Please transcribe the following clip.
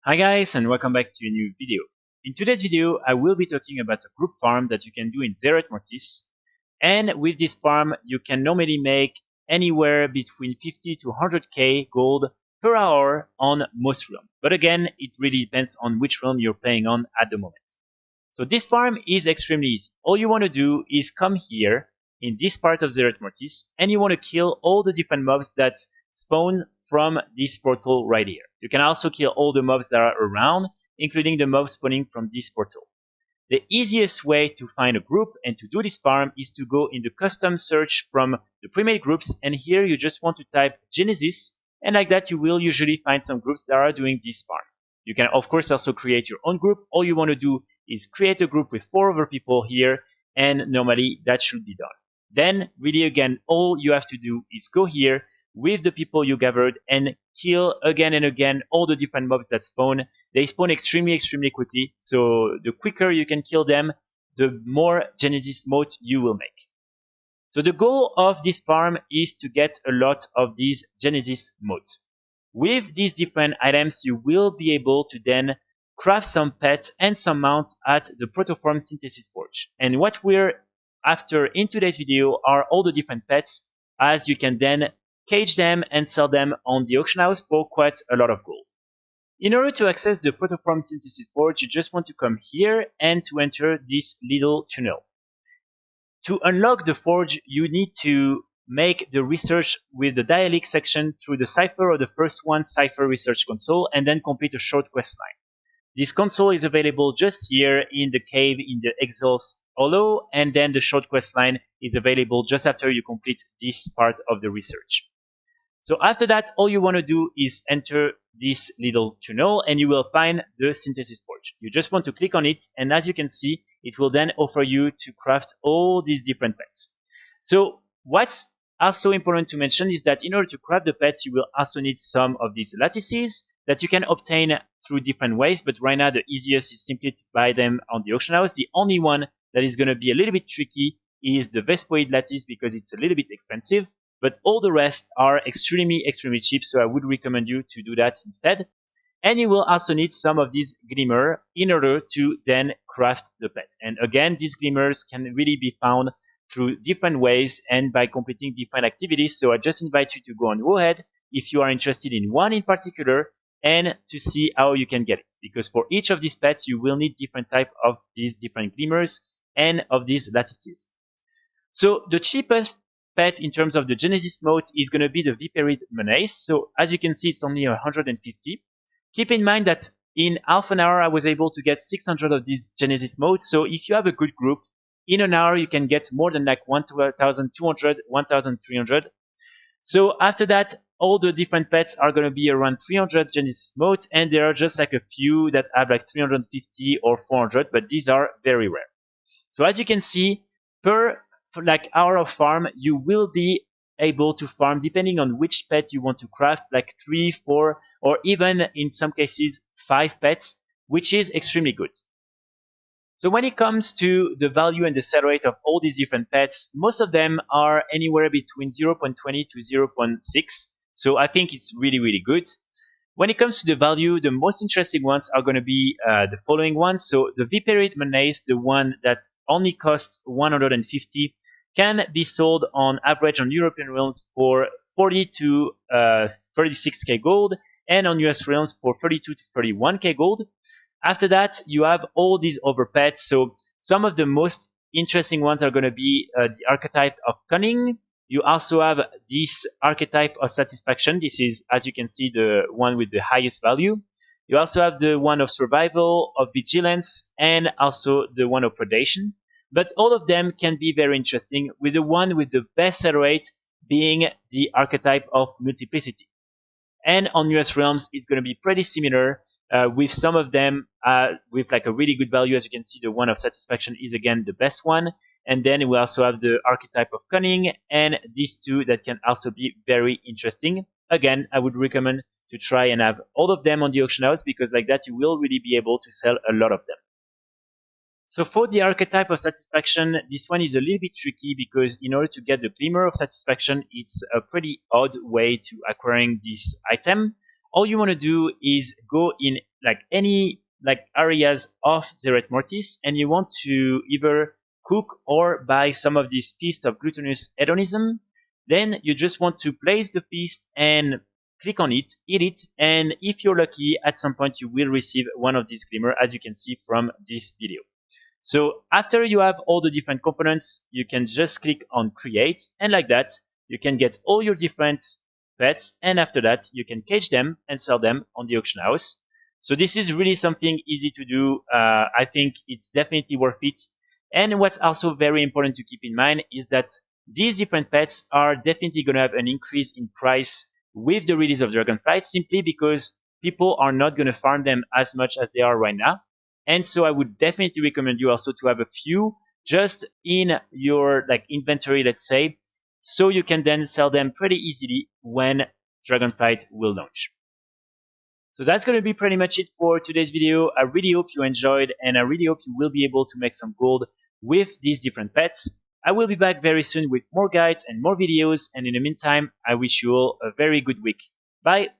Hi guys, and welcome back to a new video. In today's video, I will be talking about a group farm that you can do in Sellrate Mortis. And with this farm, you can normally make anywhere between 50 to 100k gold per hour on most realms. But again, it really depends on which realm you're playing on at the moment. So this farm is extremely easy. All you want to do is come here in this part of Sellrate Mortis, and you want to kill all the different mobs that spawn from this portal right here. You can also kill all the mobs that are around, including the mobs spawning from this portal. The easiest way to find a group and to do this farm is to go in the custom search from the pre-made groups, and here you just want to type Genesise, and like that you will usually find some groups that are doing this farm. You can of course also create your own group. All you want to do is create a group with 4 other people here, and normally that should be done. Then really again, all you have to do is go here with the people you gathered and kill again and again all the different mobs that spawn. They spawn extremely quickly, so the quicker you can kill them, the more Genesise mote you will make. So the goal of this farm is to get a lot of these Genesise mote. With these different items, you will be able to then craft some pets and some mounts at the Protoform Synthesis Forge. And what we're after in today's video are all the different pets, as you can then cage them and sell them on the auction house for quite a lot of gold. In order to access the Protoform Synthesis Forge, you just want to come here and to enter this little tunnel. To unlock the forge, you need to make the research with the dialect section through the cipher or the first one cipher research console, and then complete a short quest line. This console is available just here in the cave in the Exil's Hollow, and then the short quest line is available just after you complete this part of the research. So after that, all you want to do is enter this little tunnel and you will find the Synthesis Forge. You just want to click on it, and as you can see, it will then offer you to craft all these different pets. So what's also important to mention is that in order to craft the pets, you will also need some of these lattices that you can obtain through different ways, but right now the easiest is simply to buy them on the auction house. The only one that is going to be a little bit tricky is the Vespoid lattice because it's a little bit expensive, but all the rest are extremely cheap, so I would recommend you to do that instead. And you will also need some of these glimmer in order to then craft the pet. And again, these glimmers can really be found through different ways and by completing different activities. So I just invite you to go on WoW if you are interested in one in particular and to see how you can get it. Because for each of these pets, you will need different type of these different glimmers and of these lattices. So the cheapest pet in terms of the Genesise mote is going to be the Viperid Menace. So as you can see, it's only 150. Keep in mind that in half an hour, I was able to get 600 of these Genesise motes. So if you have a good group, in an hour, you can get more than like 1,200, 1,300. So after that, all the different pets are going to be around 300 Genesise motes, and there are just like a few that have like 350 or 400, but these are very rare. So as you can see, per like hour of farm, you will be able to farm, depending on which pet you want to craft, like 3, 4, or even in some cases 5 pets, which is extremely good. So when it comes to the value and the sell rate of all these different pets, most of them are anywhere between 0.20 to 0.6. So I think it's really good. When it comes to the value, the most interesting ones are going to be the following ones. So the Viperid Menace, the one that only costs 150, can be sold on average on European realms for 40 to 36k gold, and on US realms for 32 to 31k gold. After that, you have all these other pets. So some of the most interesting ones are going to be the archetype of Cunning. You also have this archetype of Satisfaction. This is, as you can see, the one with the highest value. You also have the one of Survival, of Vigilance, and also the one of Predation. But all of them can be very interesting, with the one with the best sell rate being the archetype of Multiplicity. And on US realms, it's going to be pretty similar, with some of them with like a really good value. As you can see, the one of Satisfaction is again the best one. And then we also have the archetype of Cunning, and these two that can also be very interesting. Again, I would recommend to try and have all of them on the auction house, because like that you will really be able to sell a lot of them. So for the archetype of Satisfaction, this one is a little bit tricky, because in order to get the Glimmer of Satisfaction, it's a pretty odd way to acquiring this item. All you want to do is go in like any like areas of Zereth Mortis, and you want to either cook or buy some of these feasts of gluttonous hedonism, then you just want to place the feast and click on it, eat it, and if you're lucky, at some point you will receive one of these glimmer, as you can see from this video. So after you have all the different components, you can just click on create, and like that, you can get all your different pets, and after that, you can cage them and sell them on the auction house. So this is really something easy to do. I think it's definitely worth it. And what's also very important to keep in mind is that these different pets are definitely going to have an increase in price with the release of Dragonflight, simply because people are not going to farm them as much as they are right now. And so I would definitely recommend you also to have a few just in your like inventory, let's say, so you can then sell them pretty easily when Dragonflight will launch. So that's going to be pretty much it for today's video. I really hope you enjoyed, and I really hope you will be able to make some gold with these different pets. I will be back very soon with more guides and more videos, and in the meantime, I wish you all a very good week. Bye!